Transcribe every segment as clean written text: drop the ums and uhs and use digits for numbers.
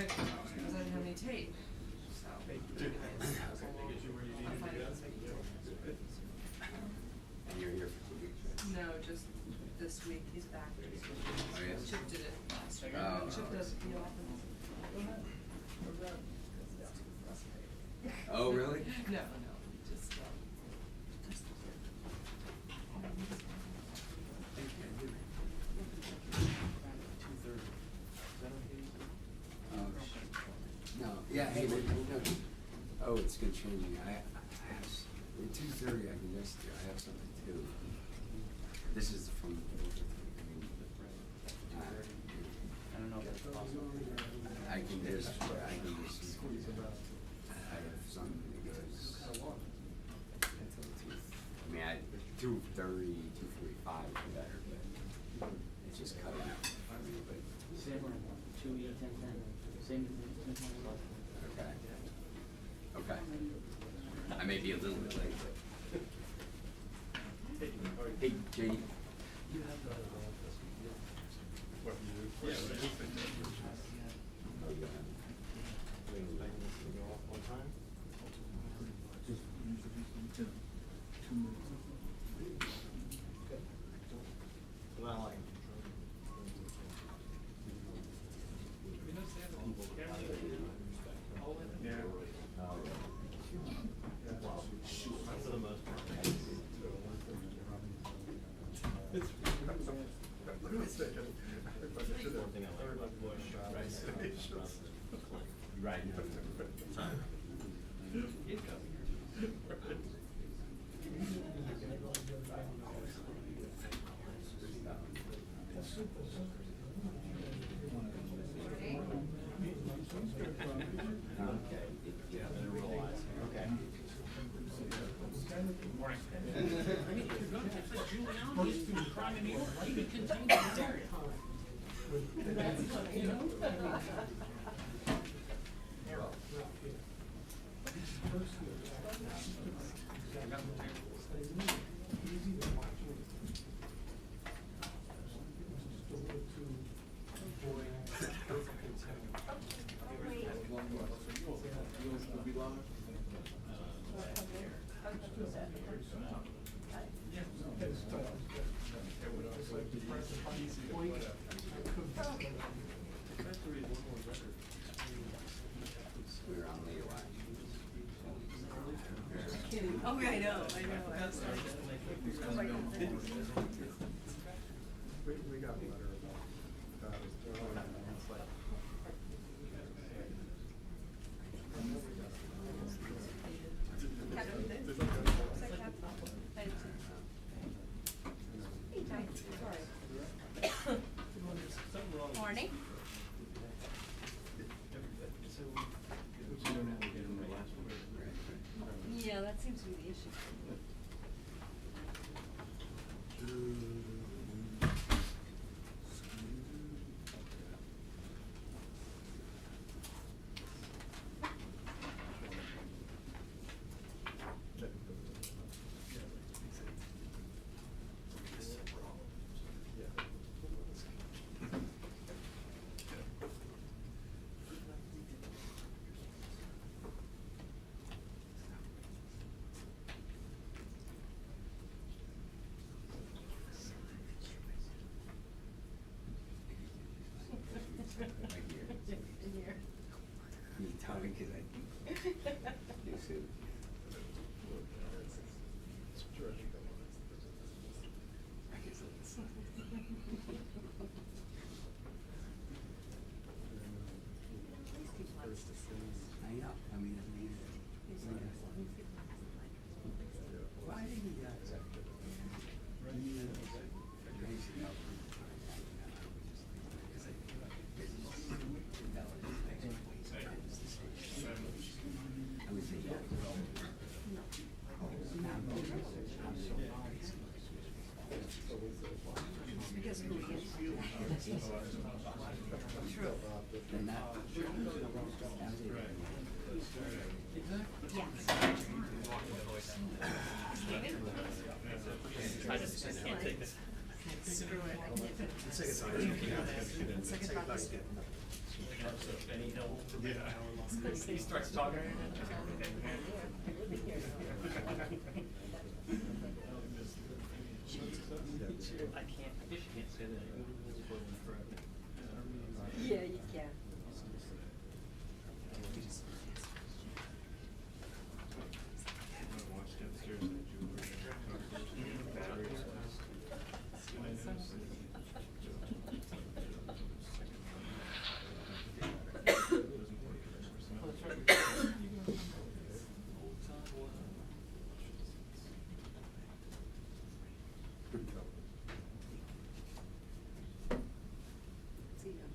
because I didn't have any tape. So. And you're here for 2 weeks, right? No, just this week. He's back. Oh, yeah? Chip did it last week. Oh, Chip does it often. Oh, really? No, just. No, yeah, hey, man, no. Oh, it's good changing. I have, at 2:30, I can just, I have something too. This is from, I don't know if that's possible. I can just, I have something that goes until 2, I mean, 2:30, 2:45 is better, but it's just cutting out for me, but. Same one, 2, 8, 10, 10. Same thing. Okay. Okay. I may be a little bit late, but. Hey, Jay. You have the. What you do? Yeah. Oh, yeah. Go off on time? Just usually 2 minutes. Well, like. Yeah. Well, for the most part. It's one thing I like about Bush, Right. Okay. Yeah, they're realizing. Okay. Morning. I mean, if you're going to put Giuliani in crime in New York, you could contain this area. You know? We're on the watch. Kidding. Oh, I know. We got a letter about it. It's like. Morning. Yeah, that seems to be the issue. In here. You tell me because I do too. I guess it's. I know. I mean, why did you guys? I would say yeah. Because who he is. True. And that. Yes. I just can't take this. Screw it. I can't. Second Second thought. Any help? Yeah. He starts talking. I can't, I guess you can't say that. Yeah, you can. See, I'm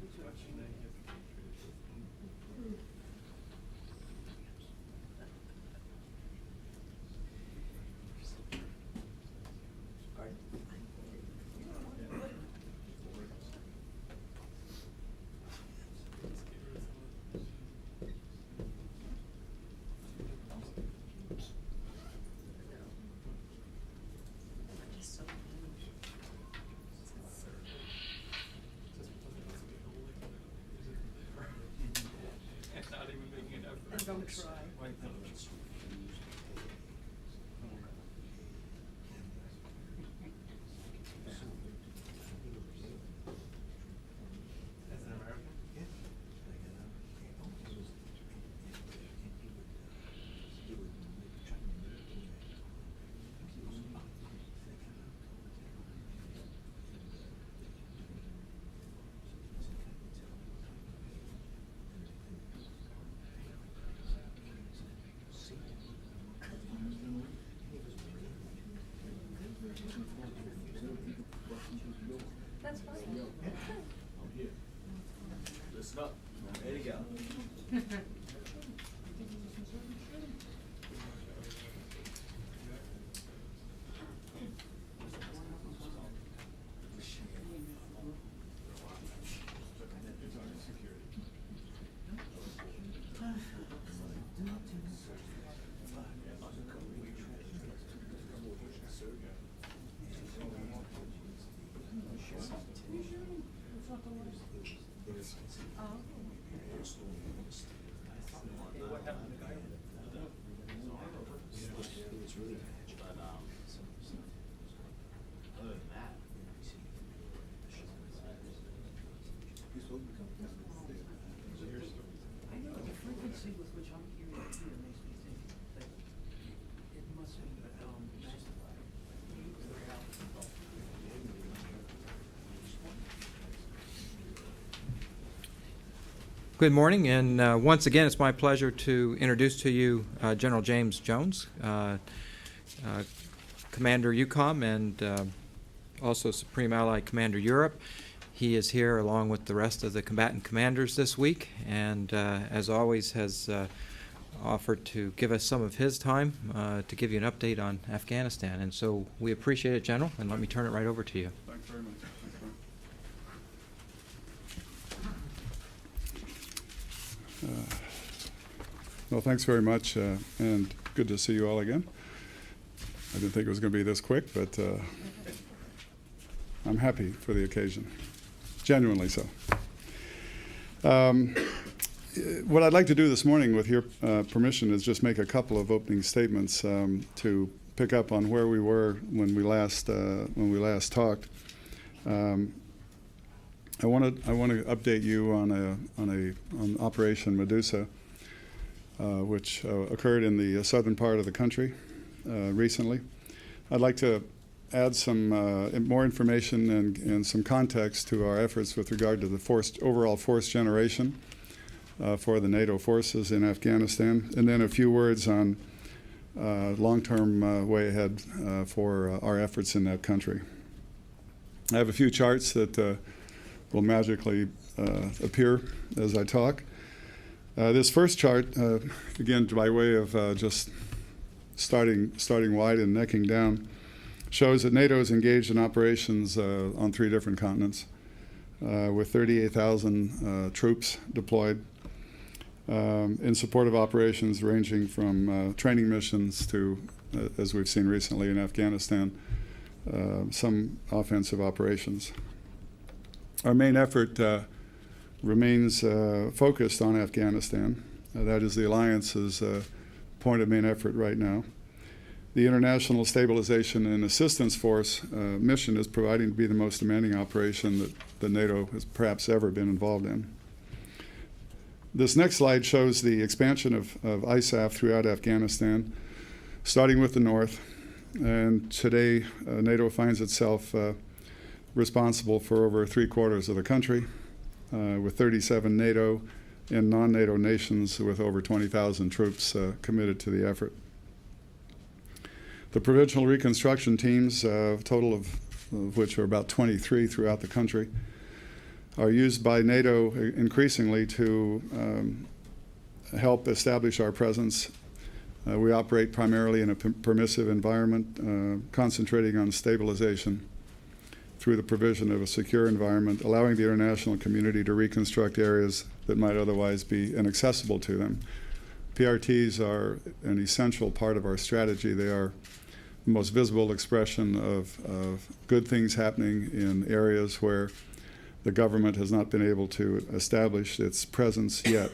just so Not even making an effort. Don't try. As an American? That's fine. Listen up. Ready to go. What happened to the guy? Other than that. I know the frequency with which I'm hearing it here makes me think that it must have magnified. Good morning, and once again, it's my pleasure to introduce to you General James Jones, Commander EUCOM, and also Supreme Allied Commander Europe. He is here along with the rest of the combatant commanders this week, and as always has offered to give us some of his time to give you an update on Afghanistan. And so we appreciate it, General, and let me turn it right over to you. Thanks very much. Well, thanks very much, and good to see you all again. I didn't think it was going to be this quick, but I'm happy for the occasion, genuinely so. What I'd like to do this morning, with your permission, is just make a couple of opening statements to pick up on where we were when we last talked. I want to update you on Operation Medusa, which occurred in the southern part of the country recently. I'd like to add some more information and some context to our efforts with regard to the overall force generation for the NATO forces in Afghanistan, and then a few words on long-term way ahead for our efforts in that country. I have a few charts that will magically appear as I talk. This first chart, again, by way of just starting wide and necking down, shows that NATO is engaged in operations on 3 different continents, with 38,000 troops deployed in support of operations ranging from training missions to, as we've seen recently in Afghanistan, some offensive operations. Our main effort remains focused on Afghanistan. That is the alliance's point of main effort right now. The International Stabilization and Assistance Force mission is proving to be the most demanding operation that NATO has perhaps ever been involved in. This next slide shows the expansion of ISAF throughout Afghanistan, starting with the north. And today, NATO finds itself responsible for over 3/4 of the country, with 37 NATO and non-NATO nations with over 20,000 troops committed to the effort. The provincial reconstruction teams, a total of which are about 23 throughout the country, are used by NATO increasingly to help establish our presence. We operate primarily in a permissive environment, concentrating on stabilization through the provision of a secure environment, allowing the international community to reconstruct areas that might otherwise be inaccessible to them. PRTs are an essential part of our strategy. They are the most visible expression of good things happening in areas where the government has not been able to establish its presence yet.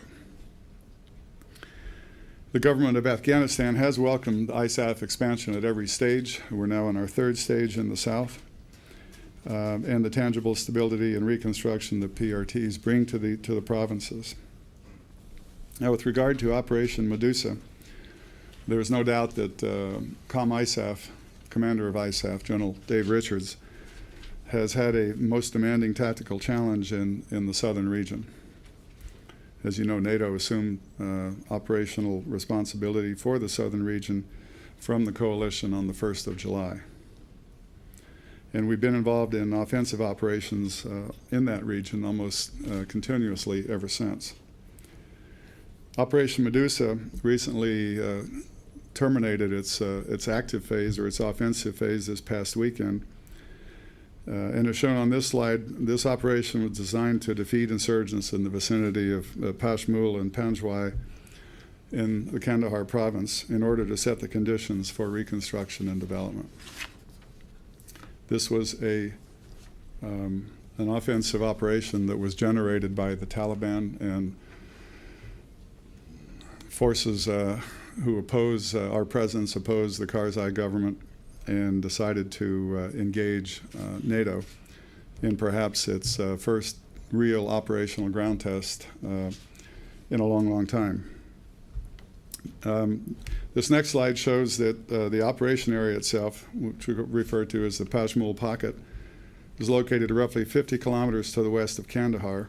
The government of Afghanistan has welcomed ISAF expansion at every stage. We're now in our 3rd stage in the south. And the tangible stability and reconstruction that PRTs bring to the provinces. Now, with regard to Operation Medusa, there is no doubt that ISAF, commander of ISAF, General Dave Richards, has had a most demanding tactical challenge in the southern region. As you know, NATO assumed operational responsibility for the southern region from the coalition on the 1st of July. And we've been involved in offensive operations in that region almost continuously ever since. Operation Medusa recently terminated its active phase or its offensive phase this past weekend. And as shown on this slide, this operation was designed to defeat insurgents in the vicinity of Pashmul and Panjwai in the Kandahar province in order to set the conditions for reconstruction and development. This was an offensive operation that was generated by the Taliban and forces who oppose our presence, oppose the Karzai government, and decided to engage NATO in perhaps its first real operational ground test in a long, long time. This next slide shows that the operation area itself, which we refer to as the Pashmul Pocket, is located roughly 50 kilometers to the west of Kandahar.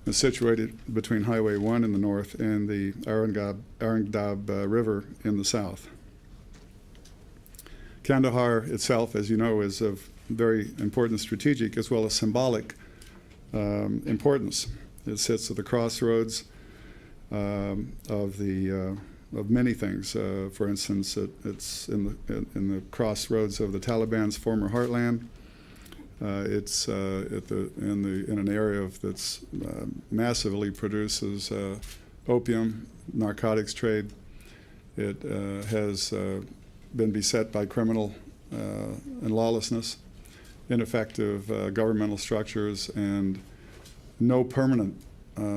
It's situated between Highway 1 in the north and the Arangdab River in the south. Kandahar itself, as you know, is of very important strategic as well as symbolic importance. It sits at the crossroads of many things. For instance, it's in the crossroads of the Taliban's former heartland. It's in an area that's massively produces opium, narcotics trade. It has been beset by criminal and lawlessness, ineffective governmental structures, and no permanent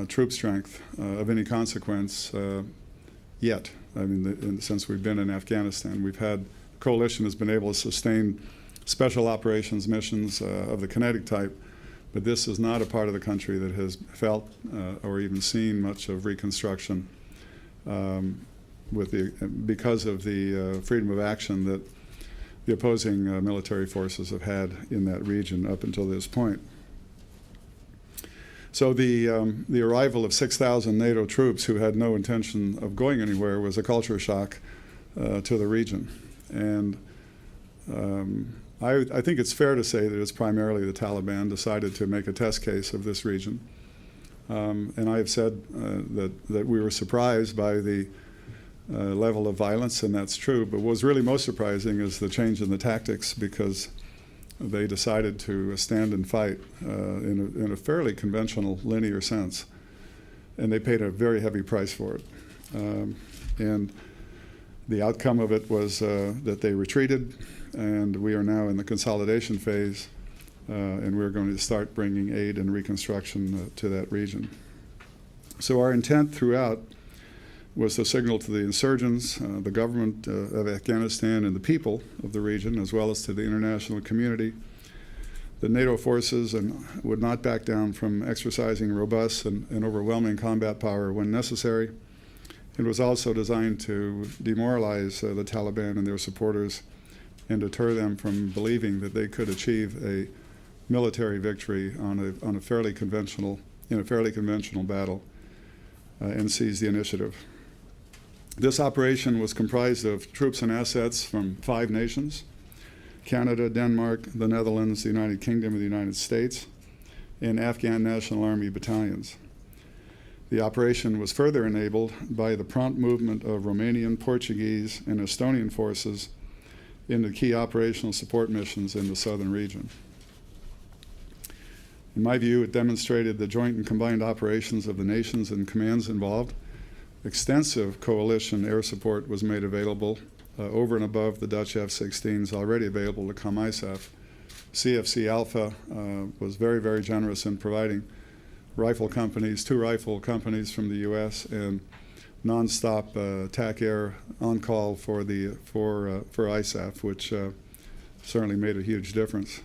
troop strength of any consequence yet. I mean, since we've been in Afghanistan, the coalition has been able to sustain special operations missions of the kinetic type, but this is not a part of the country that has felt or even seen much of reconstruction because of the freedom of action that the opposing military forces have had in that region up until this point. So the arrival of 6,000 NATO troops who had no intention of going anywhere was a culture shock to the region. And I think it's fair to say that it's primarily the Taliban decided to make a test case of this region. And I have said that we were surprised by the level of violence, and that's true. But what was really most surprising is the change in the tactics, because they decided to stand and fight in a fairly conventional, linear sense. And they paid a very heavy price for it. And the outcome of it was that they retreated, and we are now in the consolidation phase and we're going to start bringing aid and reconstruction to that region. So our intent throughout was to signal to the insurgents, the government of Afghanistan, and the people of the region, as well as to the international community, that NATO forces would not back down from exercising robust and overwhelming combat power when necessary. It was also designed to demoralize the Taliban and their supporters and deter them from believing that they could achieve a military victory in a fairly conventional battle and seize the initiative. This operation was comprised of troops and assets from 5 nations: Canada, Denmark, the Netherlands, the United Kingdom, and the United States, and Afghan National Army battalions. The operation was further enabled by the prompt movement of Romanian, Portuguese, and Estonian forces into key operational support missions in the southern region. In my view, it demonstrated the joint and combined operations of the nations and commands involved. Extensive coalition air support was made available over and above the Dutch F-16s already available to COM-ISAF. CFC Alpha was very, very generous in providing rifle companies, 2 rifle companies from the U.S. and nonstop TAC air on call for ISAF, which certainly made a huge difference.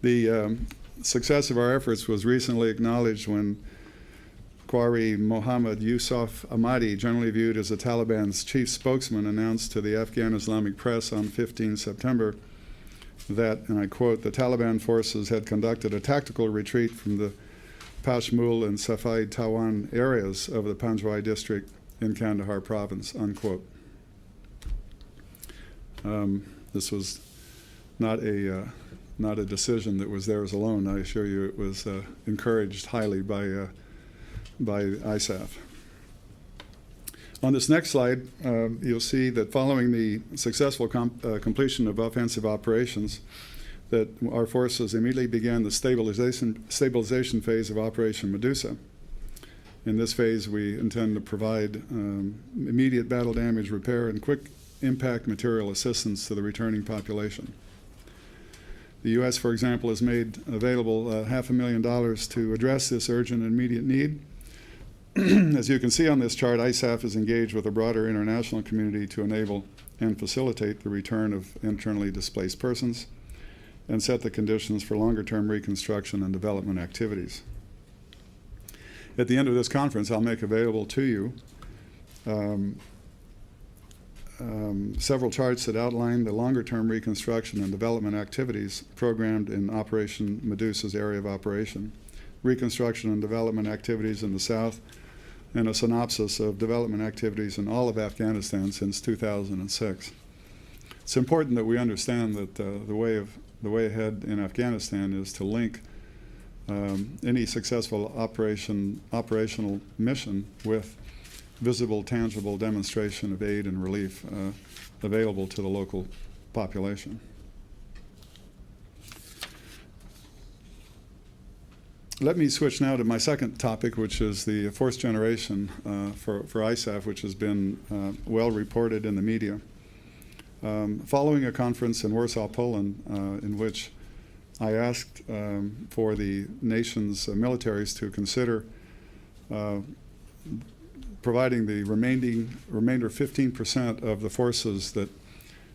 The success of our efforts was recently acknowledged when Qari Mohammad Yusuf Ahmadi, generally viewed as the Taliban's chief spokesman, announced to the Afghan Islamic press on 15 September that, and I quote, "the Taliban forces had conducted a tactical retreat from the Pashmul and Safai Tawan areas of the Panjwai district in Kandahar province," unquote. This was not a decision that was theirs alone. I assure you it was encouraged highly by ISAF. On this next slide, you'll see that following the successful completion of offensive operations, that our forces immediately began the stabilization phase of Operation Medusa. In this phase, we intend to provide immediate battle damage repair and quick impact material assistance to the returning population. The U.S., for example, has made available $500,000 to address this urgent and immediate need. As you can see on this chart, ISAF is engaged with a broader international community to enable and facilitate the return of internally displaced persons and set the conditions for longer-term reconstruction and development activities. At the end of this conference, I'll make available to you several charts that outline the longer-term reconstruction and development activities programmed in Operation Medusa's area of operation, reconstruction and development activities in the south, and a synopsis of development activities in all of Afghanistan since 2006. It's important that we understand that the way ahead in Afghanistan is to link any successful operational mission with visible, tangible demonstration of aid and relief available to the local population. Let me switch now to my second topic, which is the force generation for ISAF, which has been well reported in the media. Following a conference in Warsaw, Poland, in which I asked for the nation's militaries to consider providing the remainder 15% of the forces that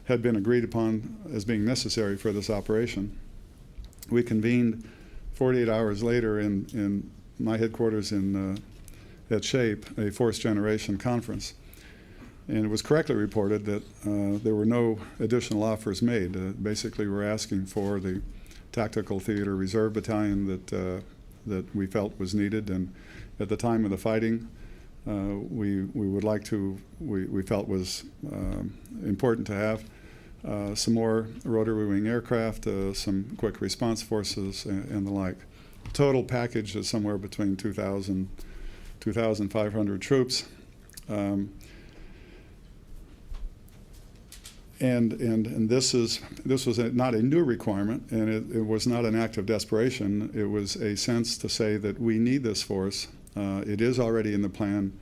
had been agreed upon as being necessary for this operation, we convened 48 hours later in my headquarters at SHAPE, a force generation conference. And it was correctly reported that there were no additional offers made. Basically, we're asking for the Tactical Theater Reserve Battalion that we felt was needed. And at the time of the fighting, we felt was important to have some more rotary wing aircraft, some quick response forces, and the like. Total package is somewhere between 2,000, 2,500 troops. And this was not a new requirement, and it was not an act of desperation. It was a sense to say that we need this force. It is already in the plan.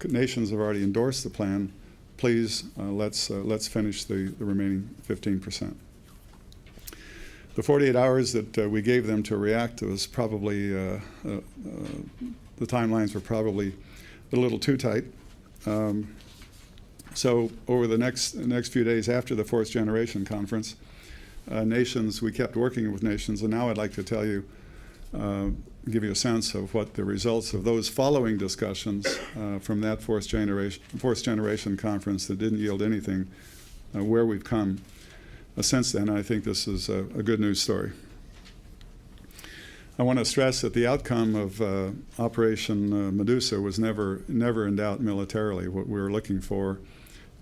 Nations have already endorsed the plan. Please, let's finish the remaining 15%. The 48 hours that we gave them to react was probably, the timelines were probably a little too tight. So over the next few days after the Fourth Generation Conference, nations, we kept working with nations, and now I'd like to tell you, give you a sense of what the results of those following discussions from that Fourth Generation Conference that didn't yield anything, where we've come since then. I think this is a good news story. I want to stress that the outcome of Operation Medusa was never in doubt militarily. What we were looking for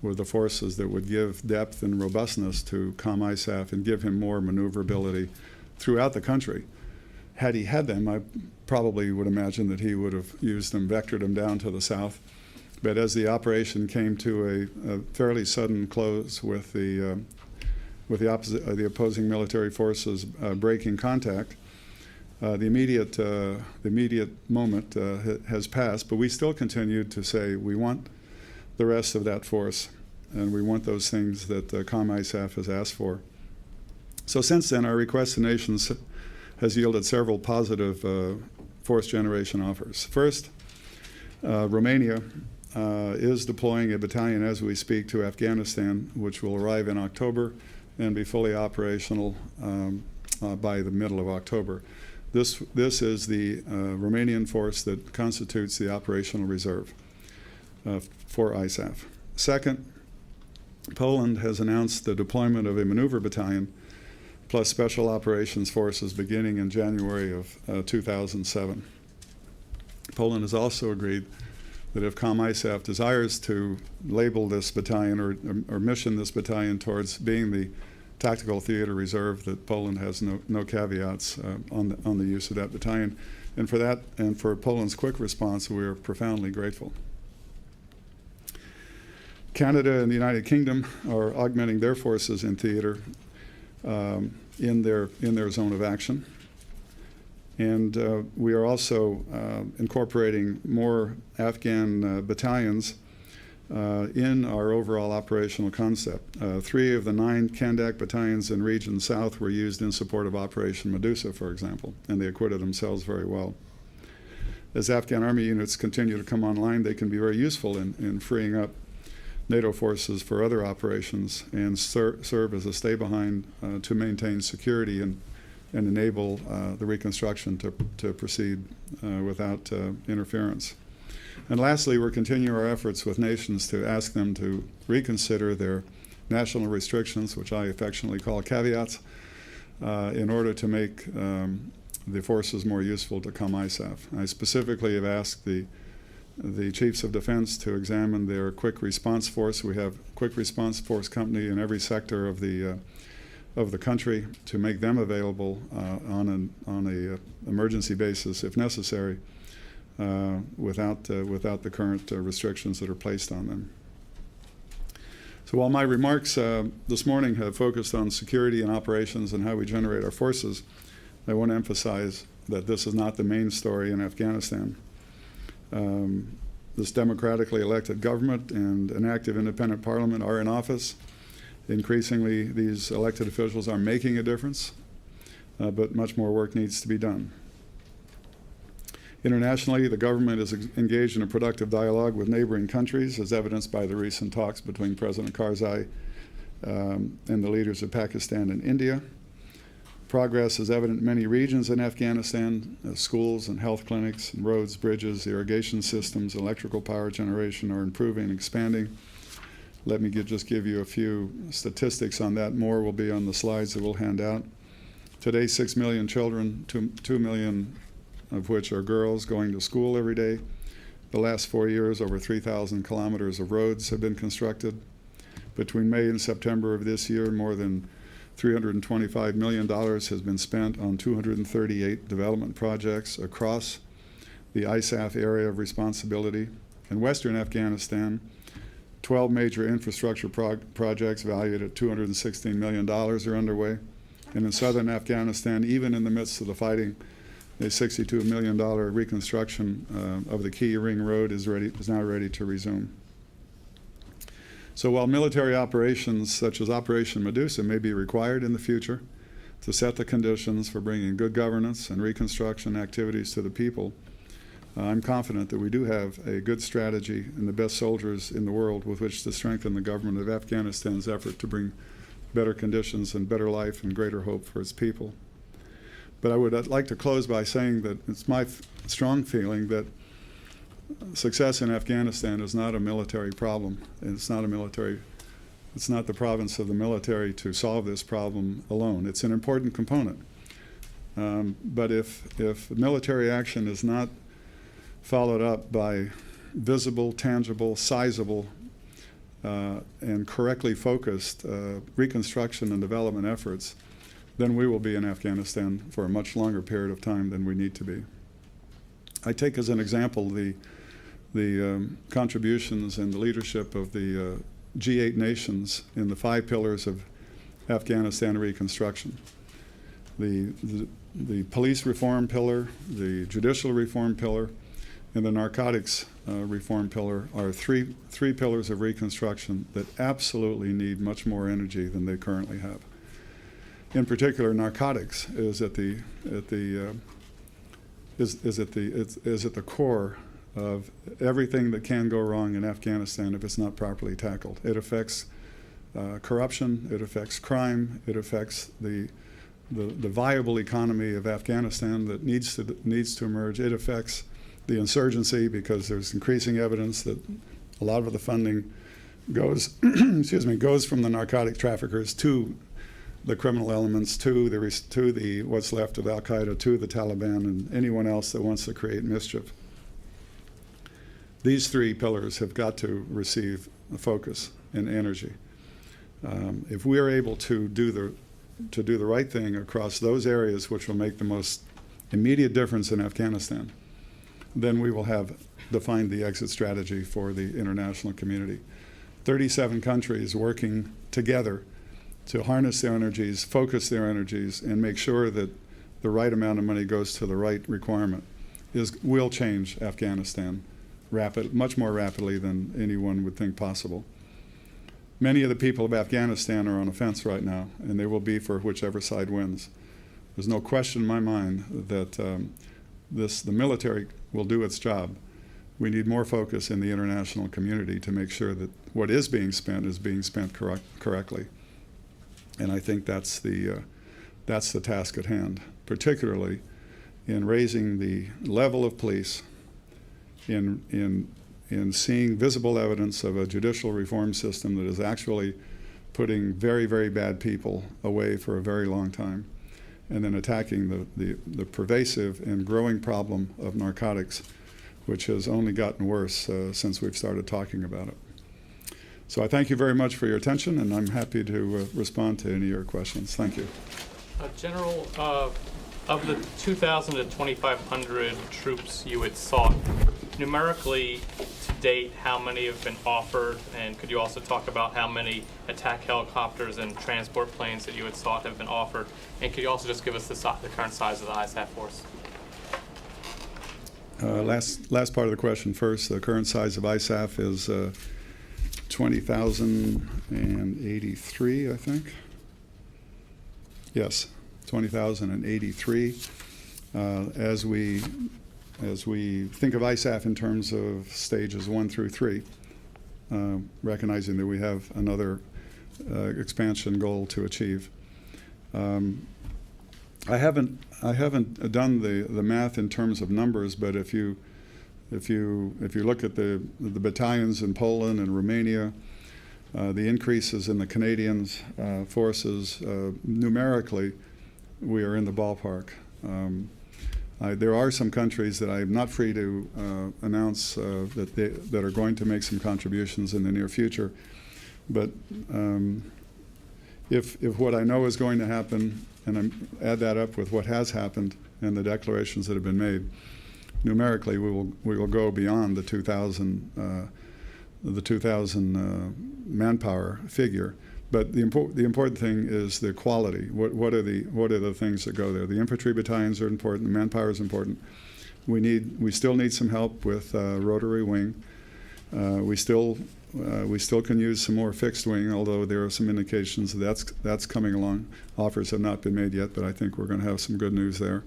were the forces that would give depth and robustness to COM-ISAF and give him more maneuverability throughout the country. Had he had them, I probably would imagine that he would have used them, vectored them down to the south. But as the operation came to a fairly sudden close with the opposing military forces breaking contact, the immediate moment has passed, but we still continued to say we want the rest of that force, and we want those things that COM-ISAF has asked for. So since then, our request to nations has yielded several positive Fourth Generation offers. First, Romania is deploying a battalion as we speak to Afghanistan, which will arrive in October and be fully operational by the middle of October. This is the Romanian force that constitutes the operational reserve for ISAF. Second, Poland has announced the deployment of a maneuver battalion plus special operations forces beginning in January of 2007. Poland has also agreed that if COM-ISAF desires to label this battalion or mission this battalion towards being the tactical theater reserve, that Poland has no caveats on the use of that battalion. And for that, and for Poland's quick response, we are profoundly grateful. Canada and the United Kingdom are augmenting their forces in theater in their zone of action. And we are also incorporating more Afghan battalions in our overall operational concept. 3 of the 9 Kandak battalions in Region South were used in support of Operation Medusa, for example, and they acquitted themselves very well. As Afghan Army units continue to come online, they can be very useful in freeing up NATO forces for other operations and serve as a stay-behind to maintain security and enable the reconstruction to proceed without interference. And lastly, we're continuing our efforts with nations to ask them to reconsider their national restrictions, which I affectionately call caveats, in order to make the forces more useful to COM-ISAF. I specifically have asked the chiefs of defense to examine their quick response force. We have quick response force company in every sector of the country to make them available on an emergency basis if necessary, without the current restrictions that are placed on them. So while my remarks this morning have focused on security and operations and how we generate our forces, I want to emphasize that this is not the main story in Afghanistan. This democratically elected government and an active independent parliament are in office. Increasingly, these elected officials are making a difference, but much more work needs to be done. Internationally, the government is engaged in a productive dialogue with neighboring countries, as evidenced by the recent talks between President Karzai and the leaders of Pakistan and India. Progress is evident in many regions in Afghanistan. Schools and health clinics, and roads, bridges, irrigation systems, electrical power generation are improving and expanding. Let me just give you a few statistics on that. More will be on the slides that we'll hand out. Today, 6 million children, 2 million of which are girls, going to school every day. The last 4 years, over 3,000 kilometers of roads have been constructed. Between May and September of this year, more than $325 million has been spent on 238 development projects across the ISAF area of responsibility. In Western Afghanistan, 12 major infrastructure projects valued at $216 million are underway. And in southern Afghanistan, even in the midst of the fighting, a $62 million reconstruction of the Key Ring Road is now ready to resume. So while military operations such as Operation Medusa may be required in the future, to set the conditions for bringing good governance and reconstruction activities to the people, I'm confident that we do have a good strategy and the best soldiers in the world with which to strengthen the government of Afghanistan's effort to bring better conditions and better life and greater hope for its people. But I'd like to close by saying that it's my strong feeling that success in Afghanistan is not a military problem. It's not the province of the military to solve this problem alone. It's an important component. But if military action is not followed up by visible, tangible, sizable, and correctly focused reconstruction and development efforts, then we will be in Afghanistan for a much longer period of time than we need to be. I take as an example the contributions and the leadership of the G8 nations in the 5 pillars of Afghanistan reconstruction. The police reform pillar, the judicial reform pillar, and the narcotics reform pillar are three pillars of reconstruction that absolutely need much more energy than they currently have. In particular, narcotics is at the core of everything that can go wrong in Afghanistan if it's not properly tackled. It affects corruption, it affects crime, it affects the viable economy of Afghanistan that needs to emerge. It affects the insurgency because there's increasing evidence that a lot of the funding goes goes from the narcotic traffickers to the criminal elements, to the what's left of Al-Qaeda, to the Taliban, and anyone else that wants to create mischief. These 3 pillars have got to receive focus and energy. If we are able to do the right thing across those areas which will make the most immediate difference in Afghanistan, then we will have defined the exit strategy for the international community. 37 countries working together to harness their energies, focus their energies, and make sure that the right amount of money goes to the right requirement will change Afghanistan much more rapidly than anyone would think possible. Many of the people of Afghanistan are on a fence right now, and they will be for whichever side wins. There's no question in my mind that the military will do its job. We need more focus in the international community to make sure that what is being spent correctly. And I think that's the task at hand, particularly in raising the level of police, in seeing visible evidence of a judicial reform system that is actually putting very, very bad people away for a very long time, and then attacking the pervasive and growing problem of narcotics, which has only gotten worse since we've started talking about it. So I thank you very much for your attention, and I'm happy to respond to any of your questions. Thank you. General, of the 2,000 to 2,500 troops you had sought, numerically to date, how many have been offered? And could you also talk about how many attack helicopters and transport planes that you had sought have been offered? And could you also just give us the current size of the ISAF force? Last part of the question first. The current size of ISAF is 20,083, I think. Yes, 20,083. As we think of ISAF in terms of stages 1 through 3, recognizing that we have another expansion goal to achieve. I haven't done the math in terms of numbers, but if you look at the battalions in Poland and Romania, the increases in the Canadians' forces, numerically, we are in the ballpark. There are some countries that I am not free to announce that are going to make some contributions in the near future, but if what I know is going to happen, and I add that up with what has happened and the declarations that have been made, numerically we will go beyond the 2,000 manpower figure. But the important thing is the quality. What are the things that go there? The infantry battalions are important. The manpower is important. We still need some help with rotary wing. We still We still can use some more fixed wing, although there are some indications that's coming along. Offers have not been made yet, but I think we're going to have some good news there.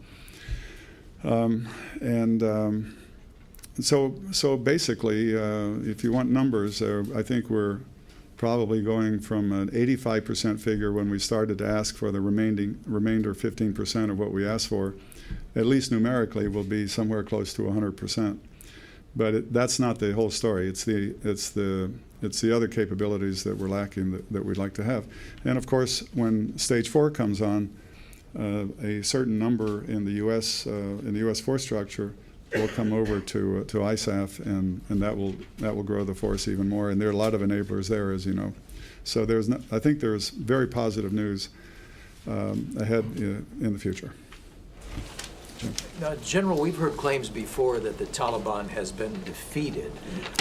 So basically, if you want numbers, I think we're probably going from an 85% figure when we started to ask for the remainder 15% of what we asked for, at least numerically, will be somewhere close to 100%. But that's not the whole story. It's the other capabilities that we're lacking that we'd like to have. And of course, when Stage 4 comes on, a certain number in the U.S. Force structure will come over to ISAF, and that will grow the force even more. And there are a lot of enablers there, as you know. So I think there's very positive news ahead in the future. Now, General, we've heard claims before that the Taliban has been defeated.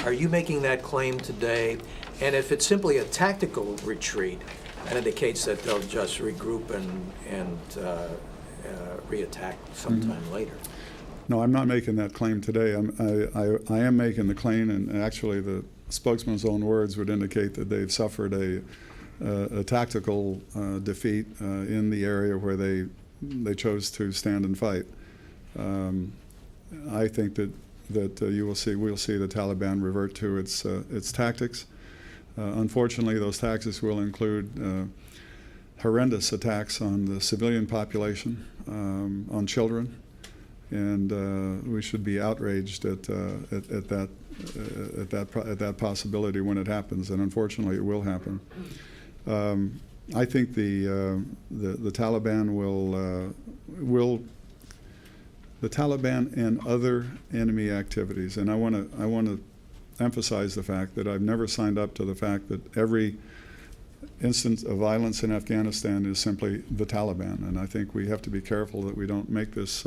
Are you making that claim today? And if it's simply a tactical retreat, that indicates that they'll just regroup and reattack sometime later. No, I'm not making that claim today. I am making the claim, and actually the spokesman's own words would indicate that they've suffered a tactical defeat in the area where they chose to stand and fight. I think that we'll see the Taliban revert to its tactics. Unfortunately, those tactics will include horrendous attacks on the civilian population, on children, and we should be outraged at that possibility when it happens. And unfortunately, it will happen. I think the Taliban will. The Taliban and other enemy activities, and I want to emphasize the fact that I've never signed up to the fact that every instance of violence in Afghanistan is simply the Taliban, and I think we have to be careful that we don't make this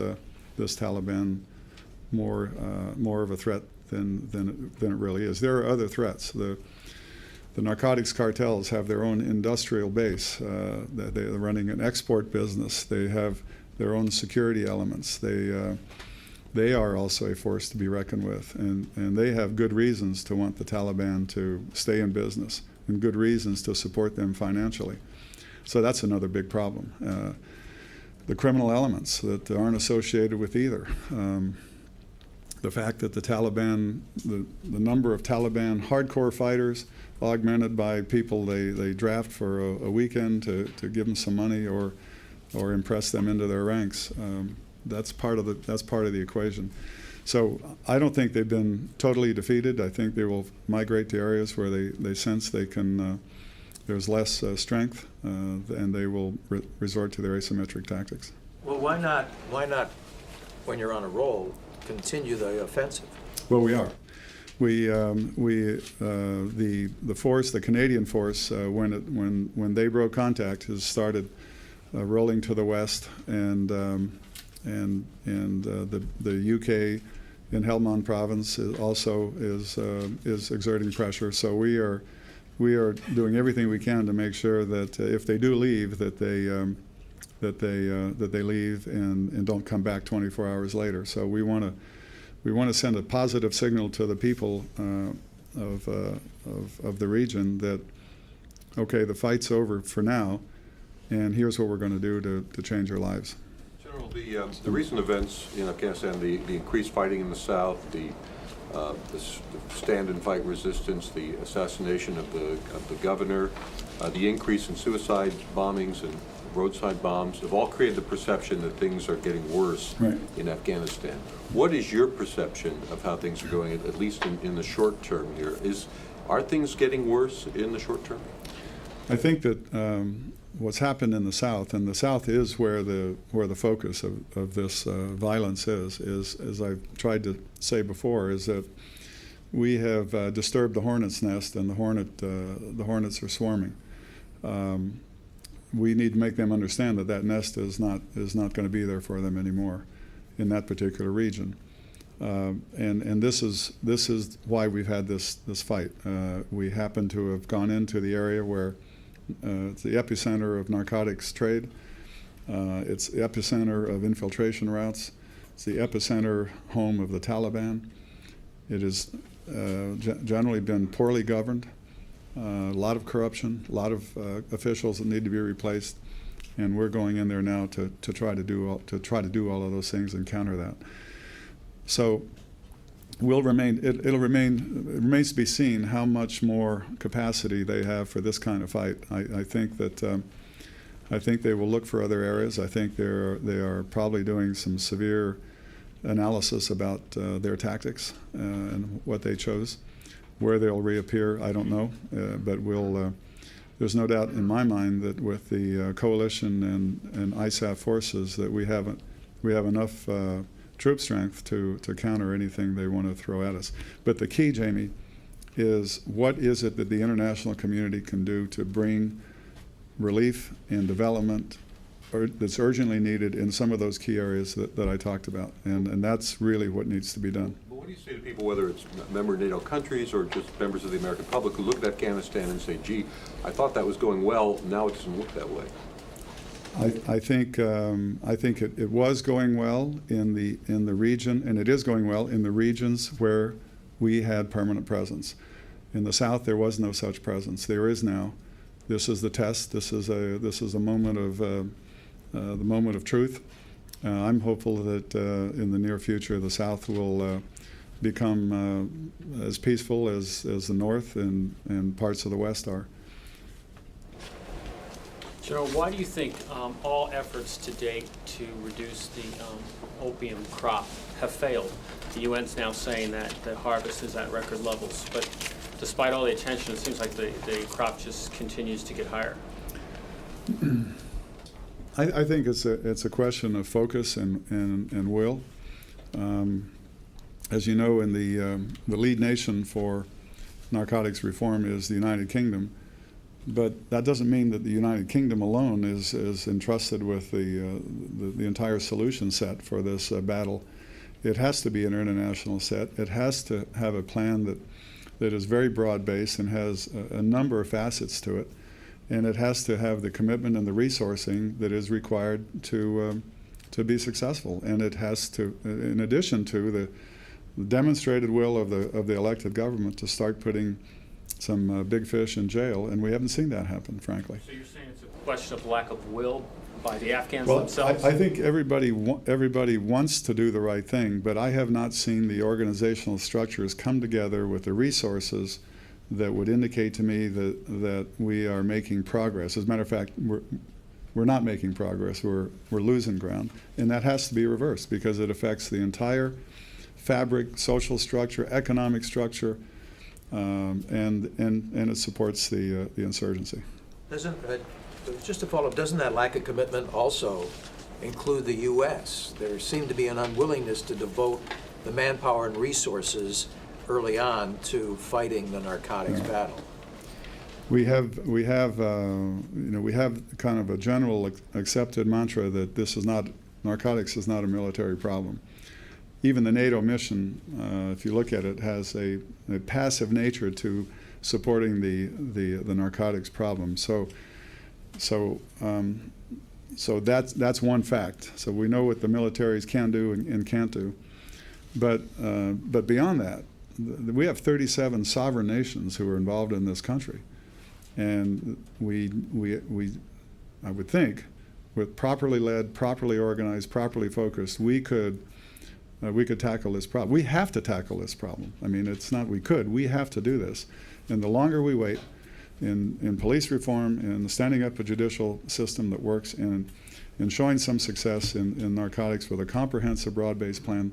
Taliban more of a threat than it really is. There are other threats. The narcotics cartels have their own industrial base. They're running an export business. They have their own security elements. They are also a force to be reckoned with, and they have good reasons to want the Taliban to stay in business and good reasons to support them financially. So that's another big problem. The criminal elements that aren't associated with either. The fact that the Taliban, the number of Taliban hardcore fighters augmented by people they draft for a weekend to give them some money or impress them into their ranks. That's part of the equation. So I don't think they've been totally defeated. I think they will migrate to areas where they sense they can. There's less strength, and they will resort to their asymmetric tactics. Well, why not? When you're on a roll, continue the offensive? Well, we are. The force, the Canadian force, when they broke contact, has started rolling to the west, and the UK in Helmand province also is exerting pressure. So we are doing everything we can to make sure that if they do leave, that they leave and don't come back 24 hours later. So we want to send a positive signal to the people of the region that, okay, the fight's over for now, and here's what we're going to do to change our lives. General, the recent events in Afghanistan, the increased fighting in the south, the stand and fight resistance, the assassination of the governor, the increase in suicide bombings and roadside bombs have all created the perception that things are getting worse in Afghanistan. What is your perception of how things are going, at least in the short term here? Are things getting worse in the short term? I think that what's happened in the South, and the South is where the focus of this violence is, as I've tried to say before, is that we have disturbed the hornet's nest, and the hornets are swarming. We need to make them understand that nest is not going to be there for them anymore in that particular region. And this is why we've had this fight. We happen to have gone into the area where it's the epicenter of narcotics trade. It's the epicenter of infiltration routes. It's the epicenter home of the Taliban. It is generally been poorly governed, a lot of corruption, a lot of officials that need to be replaced, and we're going in there now to try to do all of those things and counter that. So it remains to be seen how much more capacity they have for this kind of fight. I think that I think they will look for other areas. I think they are probably doing some severe analysis about their tactics and what they chose. Where they'll reappear, I don't know, but there's no doubt in my mind that with the coalition and ISAF forces that we have enough troop strength to counter anything they want to throw at us. But the key, Jamie, is what is it that the international community can do to bring relief and development that's urgently needed in some of those key areas that I talked about, and that's really what needs to be done. But what do you say to people, whether it's member NATO countries or just members of the American public, who look at Afghanistan and say, gee, I thought that was going well, now it doesn't look that way? I think it was going well in the region, and it is going well in the regions where we had permanent presence. In the South, there was no such presence. There is now. This is the test. This is a moment of the moment of truth. I'm hopeful that in the near future, the South will become as peaceful as the North and parts of the West are. General, why do you think all efforts to date to reduce the opium crop have failed? The UN's now saying that the harvest is at record levels, but despite all the attention, it seems like the crop just continues to get higher. I think it's a question of focus and will. As you know, in the lead nation for narcotics reform is the United Kingdom. But that doesn't mean that the United Kingdom alone is entrusted with the entire solution set for this battle. It has to be an international set. It has to have a plan that is very broad-based and has a number of facets to it. And it has to have the commitment and the resourcing that is required to be successful. And it has to, in addition to the demonstrated will of the elected government, to start putting some big fish in jail, and we haven't seen that happen, frankly. So you're saying it's a question of lack of will by the Afghans Well, themselves? I think everybody wants to do the right thing, but I have not seen the organizational structures come together with the resources that would indicate to me that we are making progress. As a matter of fact, we're not making progress. We're losing ground, and that has to be reversed because it affects the entire fabric, social structure, economic structure, and it supports the insurgency. Just to follow up, doesn't that lack of commitment also include the U.S.? There seemed to be an unwillingness to devote the manpower and resources early on to fighting the narcotics battle. We have kind of a general accepted mantra that narcotics is not a military problem. Even the NATO mission, if you look at it, has a passive nature to supporting the narcotics problem. So that's one fact. So we know what the militaries can do and can't do. But beyond that, we have 37 sovereign nations who are involved in this country, and we I would think, with properly led, properly organized, properly focused, we could tackle this problem. We have to tackle this problem. I mean, it's not we could. We have to do this. And the longer we wait in police reform, in the standing up a judicial system that works, and in showing some success in narcotics with a comprehensive, broad-based plan,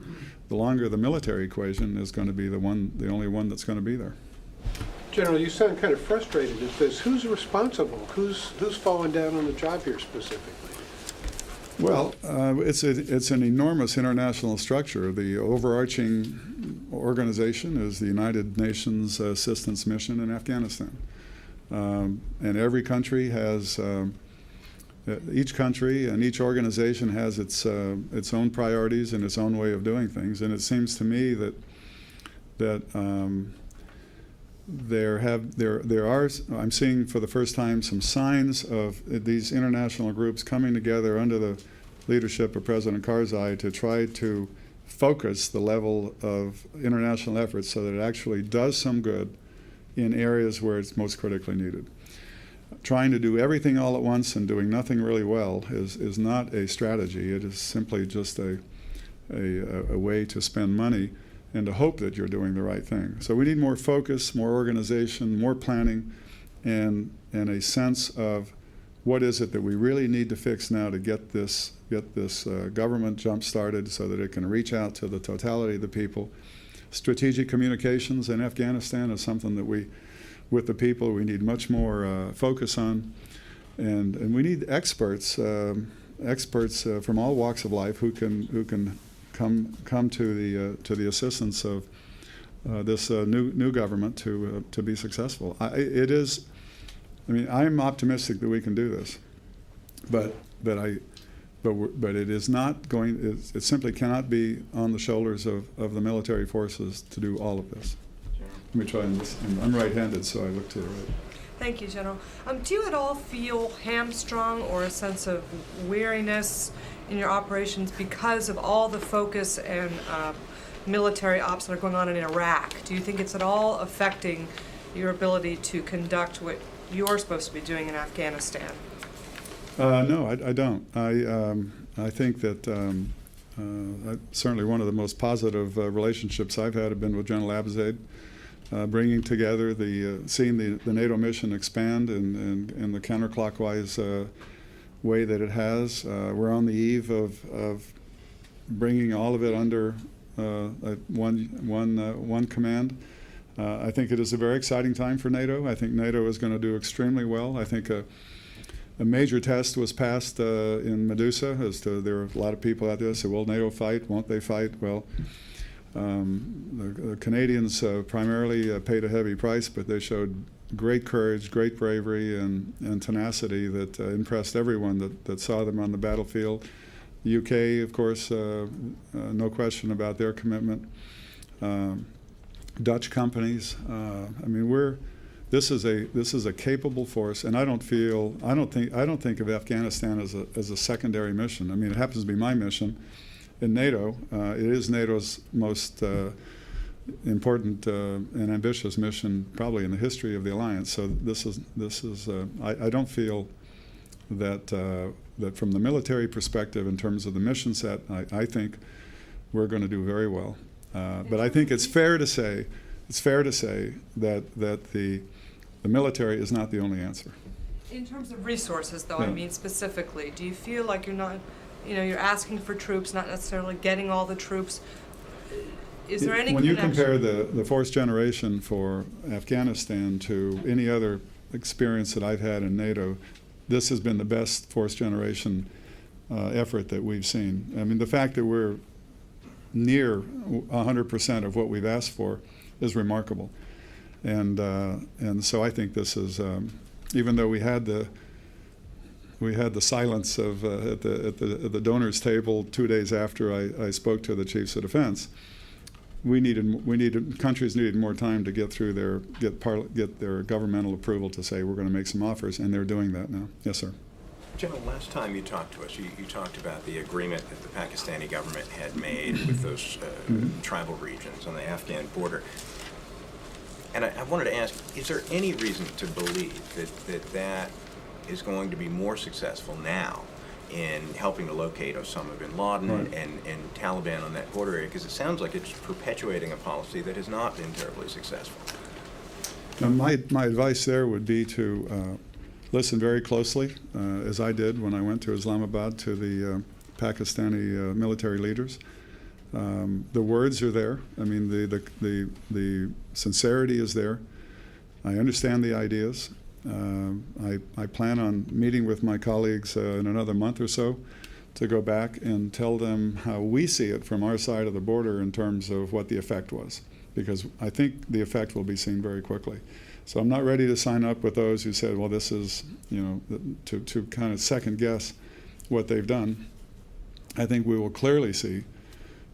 the longer the military equation is going to be the only one that's going to be there. General, you sound kind of frustrated at this. Who's responsible? Who's falling down on the job here specifically? Well, it's an enormous international structure. The overarching organization is the United Nations Assistance Mission in Afghanistan. And every country has, each country and each organization has its own priorities and its own way of doing things. And it seems to me that there are, I'm seeing for the first time some signs of these international groups coming together under the leadership of President Karzai to try to focus the level of international effort so that it actually does some good in areas where it's most critically needed. Trying to do everything all at once and doing nothing really well is not a strategy. It is simply just a way to spend money and to hope that you're doing the right thing. So we need more focus, more organization, more planning, and a sense of what is it that we really need to fix now to get this government jump-started so that it can reach out to the totality of the people. Strategic communications in Afghanistan is something that with the people, we need much more focus on. And we need experts from all walks of life who can come to the assistance of this new government to be successful. I'm optimistic that we can do this, but it is not going. It simply cannot be on the shoulders of the military forces to do all of this. Let me try and I'm right-handed, so I look to the right. Thank you, General. Do you at all feel hamstrung or a sense of weariness in your operations because of all the focus and military ops that are going on in Iraq? Do you think it's at all affecting your ability to conduct what you're supposed to be doing in Afghanistan? No, I don't. I think that certainly one of the most positive relationships I've had have been with General Oasd, bringing together seeing the NATO mission expand in the counterclockwise way that it has. We're on the eve of bringing all of it under one command. I think it is a very exciting time for NATO. I think NATO is going to do extremely well. I think a major test was passed in Medusa as to there are a lot of people out there who say, will NATO fight? Won't they fight? Well, the Canadians primarily paid a heavy price, but they showed great courage, great bravery, and tenacity that impressed everyone that saw them on the battlefield. The UK, of course, no question about their commitment. Dutch companies. This is a capable force, and I don't think of Afghanistan as a secondary mission. I mean, it happens to be my mission in NATO. It is NATO's most important and ambitious mission, probably in the history of the alliance. So this is. I don't feel that from the military perspective, in terms of the mission set, I think we're going to do very well. But I think it's fair to say that the military is not the only answer. In terms of resources, though, Yeah. I mean specifically, do you feel like you're not, you're asking for troops, not necessarily getting all the troops? Is there any When you connection? compare the force generation for Afghanistan to any other experience that I've had in NATO, this has been the best force generation effort that we've seen. I mean, the fact that we're near 100% of what we've asked for is remarkable, and so I think this is even though we had the silence of at the donors table 2 days after I spoke to the chiefs of defense. Countries needed more time to get through get their governmental approval to say we're going to make some offers, and they're doing that now. Yes, sir. General, last time you talked to us, you talked about the agreement that the Pakistani government had made with those tribal regions on the Afghan border. And I wanted to ask, is there any reason to believe that is going to be more successful now in helping to locate Osama bin Laden and Taliban on that border area? Because it sounds like it's perpetuating a policy that has not been terribly successful. Now, my advice there would be to listen very closely, as I did when I went to Islamabad, to the Pakistani military leaders. The words are there. I mean, the sincerity is there. I understand the ideas. I plan on meeting with my colleagues in another month or so to go back and tell them how we see it from our side of the border in terms of what the effect was, because I think the effect will be seen very quickly. So I'm not ready to sign up with those who said, well, this is, to kind of second guess what they've done. I think we will clearly see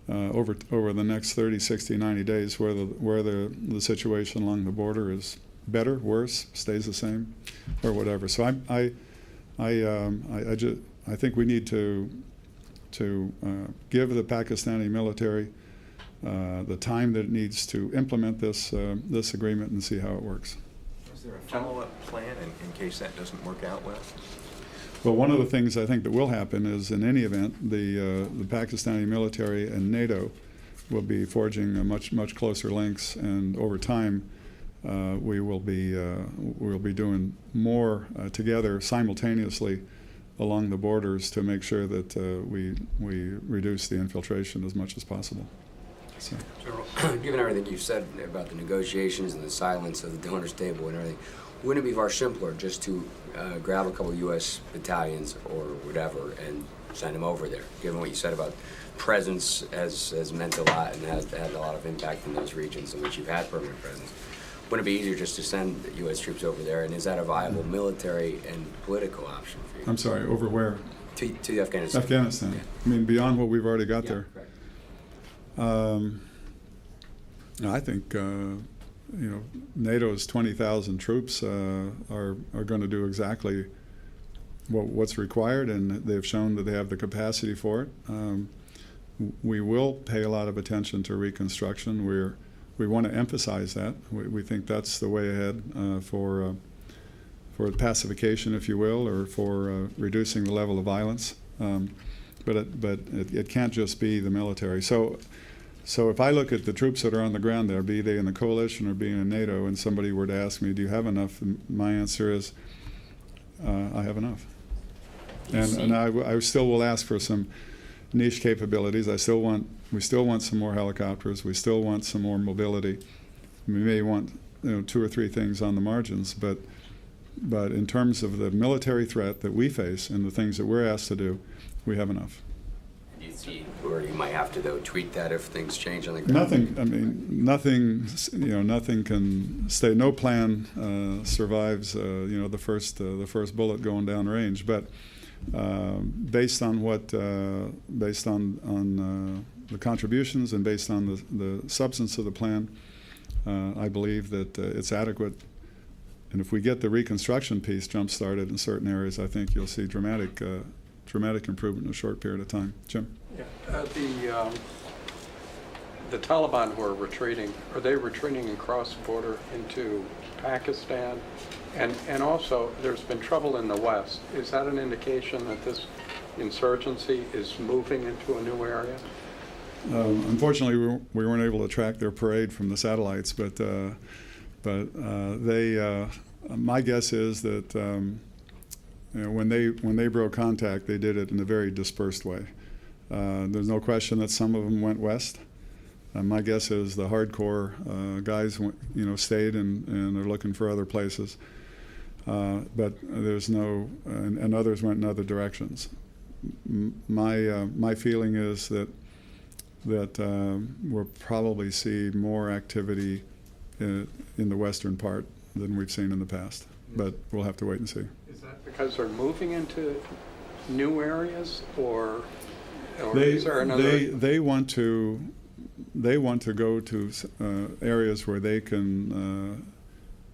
over the next 30, 60, 90 days where the situation along the border is better, worse, stays the same, or whatever. So I think we need to give the Pakistani military the time that it needs to implement this agreement and see how it works. Is there a follow-up plan in case that doesn't work out well? Well, one of the things I think that will happen is, in any event, the Pakistani military and NATO will be forging a much closer links, and over time, we'll be doing more together simultaneously along the borders to make sure that we reduce the infiltration as much as possible. So. General, given everything you've said about the negotiations and the silence of the donors table and everything, wouldn't it be far simpler just to grab a couple U.S. battalions or whatever and send them over there? Given what you said about presence has meant a lot and has had a lot of impact in those regions in which you've had permanent presence. Wouldn't it be easier just to send U.S. troops over there? And is that a viable military and political option for you? I'm sorry, over where? To Afghanistan. Afghanistan. Yeah. I mean, beyond what we've already got there. Correct. I think NATO's 20,000 troops are going to do exactly what's required, and they've shown that they have the capacity for it. We will pay a lot of attention to reconstruction. We want to emphasize that. We think that's the way ahead for pacification, if you will, or for reducing the level of violence. But it can't just be the military. So if I look at the troops that are on the ground there, be they in the coalition or being in NATO, and somebody were to ask me, do you have enough? My answer is, I have enough. And I still will ask for some niche capabilities. We still want some more helicopters. We still want some more mobility. We may want 2 or 3 things on the margins, but in terms of the military threat that we face and the things that we're asked to do, we have enough. Do you see where you might have to, though, tweak that if things change on the ground? Nothing can stay. No plan survives, the first bullet going down range. But based on the contributions and based on the substance of the plan, I believe that it's adequate. And if we get the reconstruction piece jump-started in certain areas, I think you'll see dramatic improvement in a short period of time. Jim? Yeah. The Taliban who are retreating, are they retreating across the border into Pakistan? And also, there's been trouble in the West. Is that an indication that this insurgency is moving into a new area? Unfortunately, we weren't able to track their parade from the satellites, but they. My guess is that when they broke contact, they did it in a very dispersed way. There's no question that some of them went west. My guess is the hardcore guys, stayed and are looking for other places. But there's and others went in other directions. My feeling is that we'll probably see more activity in the western part than we've seen in the past. But we'll have to wait and see. Is that because they're moving into new areas, or is there another? They want to go to areas where they can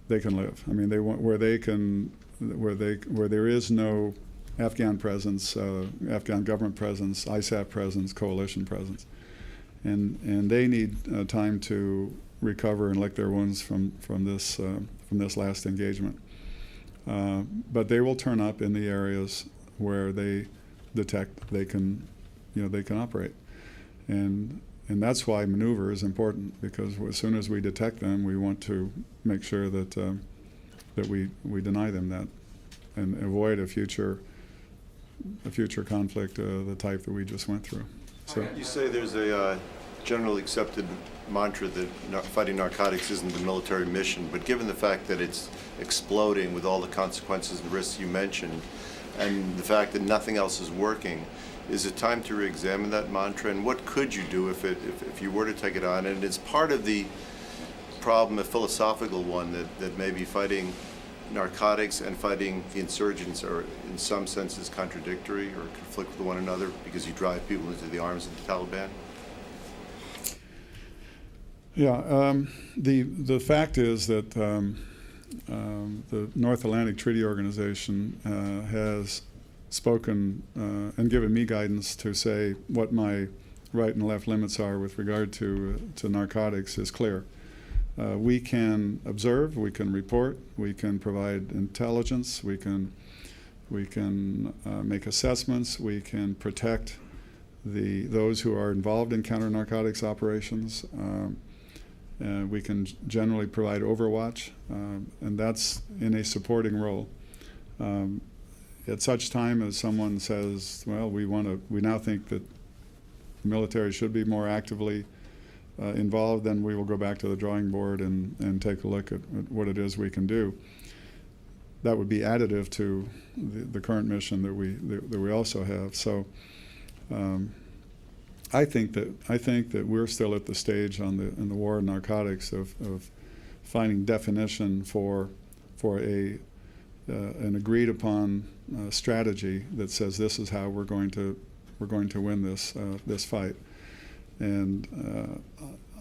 live. I mean, they want where there is no Afghan presence, Afghan government presence, ISAF presence, coalition presence, and they need time to recover and lick their wounds from this last engagement. But they will turn up in the areas where they detect they can operate, and that's why maneuver is important, because as soon as we detect them, we want to make sure that we deny them that and avoid a future conflict the type that we just went through. So you say there's a generally accepted mantra that fighting narcotics isn't the military mission, but given the fact that it's exploding with all the consequences and risks you mentioned, and the fact that nothing else is working, is it time to re-examine that mantra? And what could you do if you were to take it on? And it's part of the problem, a philosophical one, that maybe fighting narcotics and fighting the insurgents are in some senses contradictory or conflict with one another because you drive people into the arms of the Taliban? Yeah, the fact is that the North Atlantic Treaty Organization has spoken and given me guidance to say what my right and left limits are with regard to narcotics is clear. We can observe, we can report, we can provide intelligence, we can make assessments, we can protect those who are involved in counter-narcotics operations. We can generally provide overwatch, and that's in a supporting role. At such time as someone says, well, we now think that the military should be more actively involved, then we will go back to the drawing board and take a look at what it is we can do. That would be additive to the current mission that we also have. So I think that we're still at the stage in the war on narcotics of finding definition for an agreed upon strategy that says this is how we're going to win this fight. And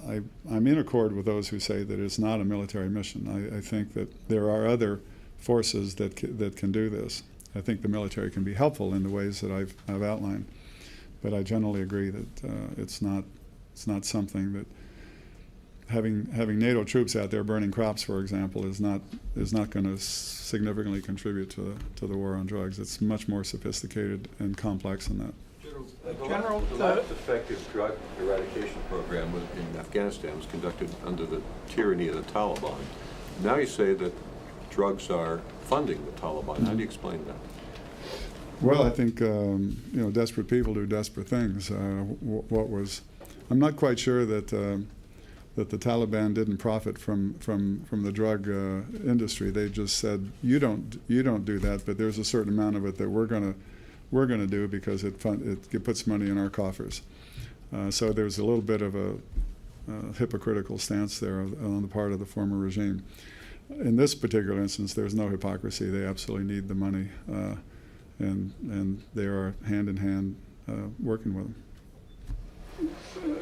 I'm in accord with those who say that it's not a military mission. I think that there are other forces that can do this. I think the military can be helpful in the ways that I've outlined, but I generally agree that it's not something that having NATO troops out there burning crops, for example, is not going to significantly contribute to the war on drugs. It's much more sophisticated and complex than that. The last effective drug eradication program in Afghanistan was conducted under the tyranny of the Taliban. Now you say that drugs are funding the Taliban. How do you explain that? Well, I think desperate people do desperate things. I'm not quite sure that the Taliban didn't profit from the drug industry. They just said you don't do that, but there's a certain amount of it that we're going to do because it puts money in our coffers. So there's a little bit of a hypocritical stance there on the part of the former regime. In this particular instance, there's no hypocrisy. They absolutely need the money, and they are hand in hand working with them.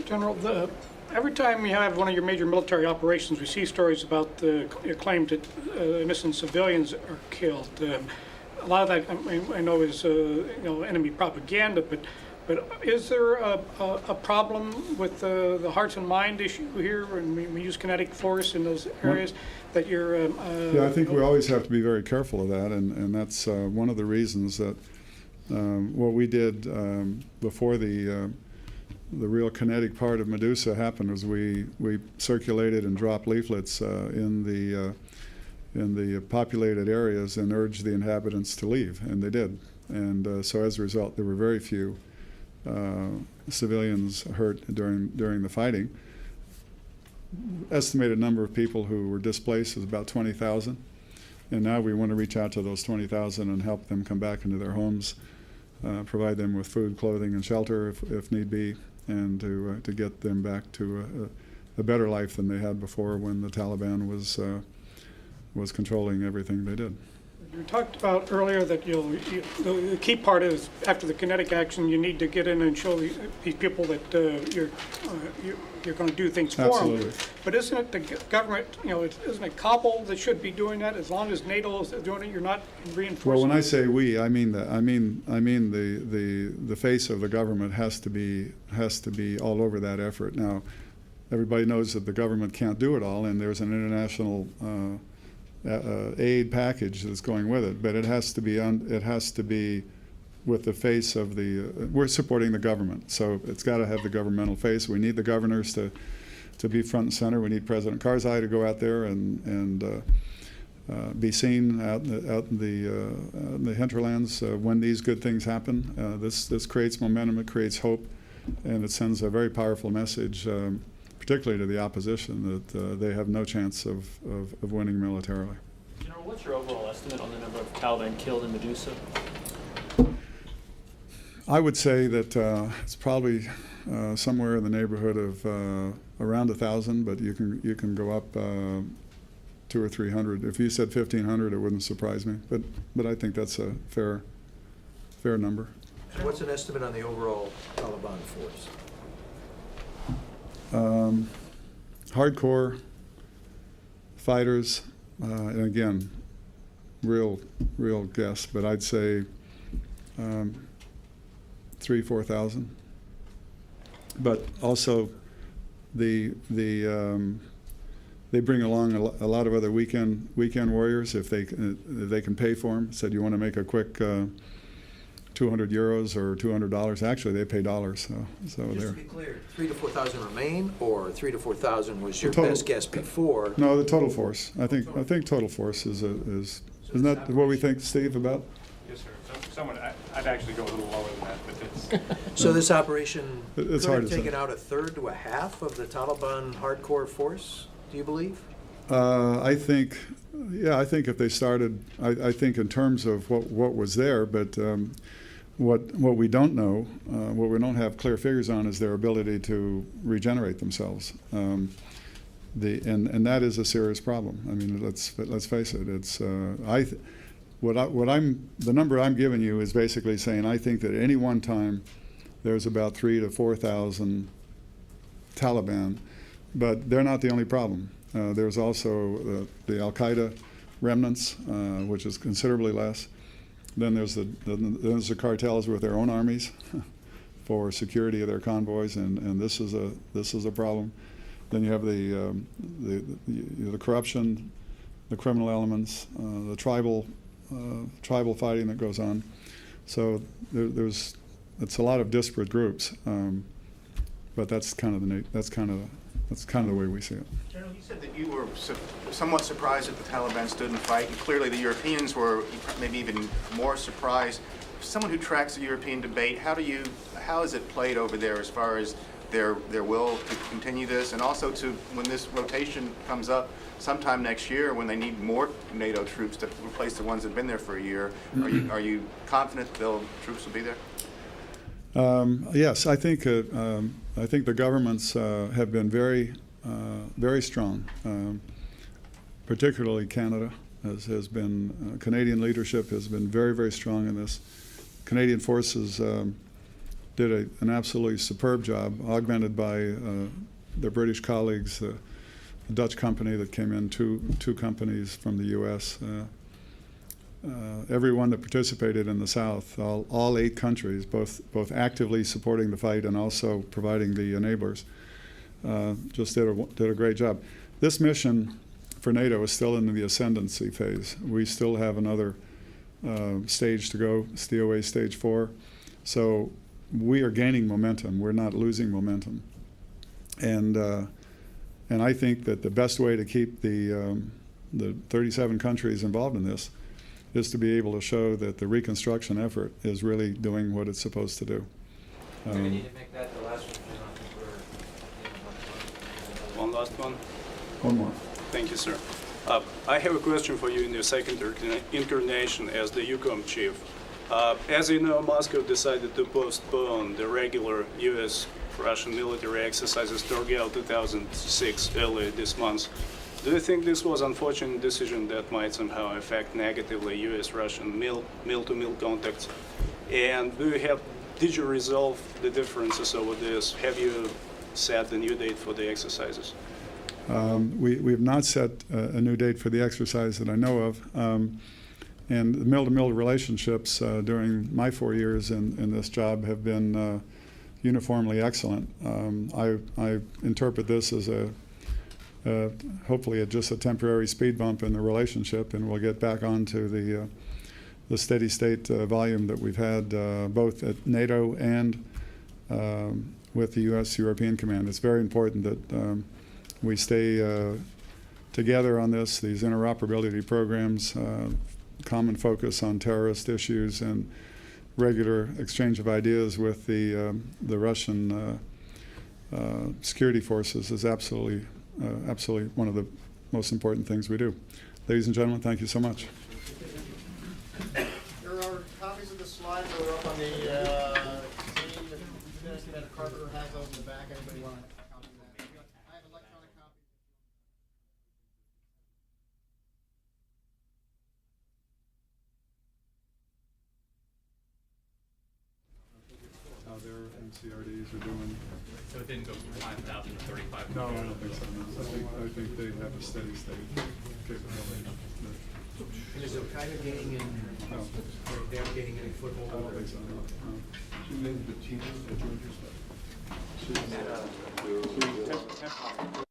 General, every time we have one of your major military operations, we see stories about the claim that innocent civilians are killed. A lot of that I know is enemy propaganda, but is there a problem with the hearts and mind issue here when we use kinetic force in those areas that you're? Yeah, I think we always have to be very careful of that, and that's one of the reasons that what we did before the real kinetic part of Medusa happened was we circulated and dropped leaflets in the populated areas and urged the inhabitants to leave, and they did. And so as a result, there were very few civilians hurt during the fighting. Estimated number of people who were displaced is about 20,000, and now we want to reach out to those 20,000 and help them come back into their homes, provide them with food, clothing, and shelter if need be, and to get them back to a better life than they had before when the Taliban was controlling everything they did. You talked about earlier that the key part is after the kinetic action, you need to get in and show these people that you're going to do things for Absolutely. them. But isn't it the government? Isn't it Kabul that should be doing that? As long as NATO is doing it, you're not reinforcing. Well, when I say we, I mean that. I mean the face of the government has to be all over that effort. Now, everybody knows that the government can't do it all, and there's an international aid package that's going with it, but it has to be with the face of we're supporting the government, so it's got to have the governmental face. We need the governors to be front and center. We need President Karzai to go out there and be seen out in the hinterlands when these good things happen. This creates momentum, it creates hope, and it sends a very powerful message, particularly to the opposition, that they have no chance of winning militarily. General, what's your overall estimate on the number of Taliban killed in Medusa? I would say that it's probably somewhere in the neighborhood of around 1,000, but you can go up 200 or 300. If you said 1,500, it wouldn't surprise me, but I think that's a fair number. So what's an estimate on the overall Taliban force? Hardcore fighters, and again, real guess, but I'd say 4,000. But also, they bring along a lot of other weekend warriors if they can pay for them. Said you want to make a quick 200 euros or $200. Actually, they pay dollars. So Just they're. to be clear, 3,000 to 4,000 remain, or 3,000 to 4,000 was your total- best guess before? No, the total force. I think total force is isn't that what we think, Steve, about? Yes, sir. Someone, I'd actually go a little lower than that, but it's. So this operation It's could hard have to say. taken out a third to a half of the Taliban hardcore force, do you believe? I think if they started, I think in terms of what was there, but what we don't know, what we don't have clear figures on, is their ability to regenerate themselves. And that is a serious problem. I mean, let's face it. It's the number I'm giving you is basically saying I think that at any one time there's about 3,000 to 4,000 Taliban, but they're not the only problem. There's also the Al-Qaeda remnants, which is considerably less. Then there's the cartels with their own armies for security of their convoys, and this is a problem. Then you have the corruption, the criminal elements, the tribal fighting that goes on. So it's a lot of disparate groups, but that's kind of the way we see it. General, you said that you were somewhat surprised that the Taliban stood and fight, and clearly the Europeans were maybe even more surprised. Someone who tracks the European debate, how is it played over there as far as their will to continue this, and also to when this rotation comes up sometime next year when they need more NATO troops to replace the ones that have been there for a year, are you confident troops will be there? Yes, I think the governments have been very strong. Particularly Canada has been Canadian leadership has been very strong in this. Canadian forces did an absolutely superb job, augmented by their British colleagues, the Dutch company that came in, two companies from the U.S. Everyone that participated in the South, all 8 countries, both actively supporting the fight and also providing the enablers, just did a great job. This mission for NATO is still in the ascendancy phase. We still have another stage to go, STOA stage 4. So we are gaining momentum. We're not losing momentum. And I think that the best way to keep the 37 countries involved in this is to be able to show that the reconstruction effort is really doing what it's supposed to do. We need to make that the last one. One last one. One more. Thank you, sir. I have a question for you in your second incarnation as the EUCOM chief. As you know, Moscow decided to postpone the regular U.S.-Russian military exercises to Torgal 2006 earlier this month. Do you think this was an unfortunate decision that might somehow affect negatively U.S.-Russian mil-to-mil contacts? And did you resolve the differences over this? Have you set a new date for the exercises? We have not set a new date for the exercise that I know of. And the mil-to-mil relationships during my 4 years in this job have been uniformly excellent. I interpret this as hopefully just a temporary speed bump in the relationship, and we'll get back onto the steady state volume that we've had both at NATO and with the U.S. European Command. It's very important that we stay together on these interoperability programs, common focus on terrorist issues, and regular exchange of ideas with the Russian security forces is absolutely one of the most important things we do. Ladies and gentlemen, thank you so much. There are copies of the slides that are up on the screen that Carpenter has those in the back. Anybody want a copy of that? I have electronic copies. How their MCRDs are doing. So it didn't go from 5,000 to 3,500? No, I don't think so. No. I think they have a steady state capability. Is Al-Qaeda gaining in No. They're not getting any foothold. I don't think so, no. She named Bettina at Georgia State. She's,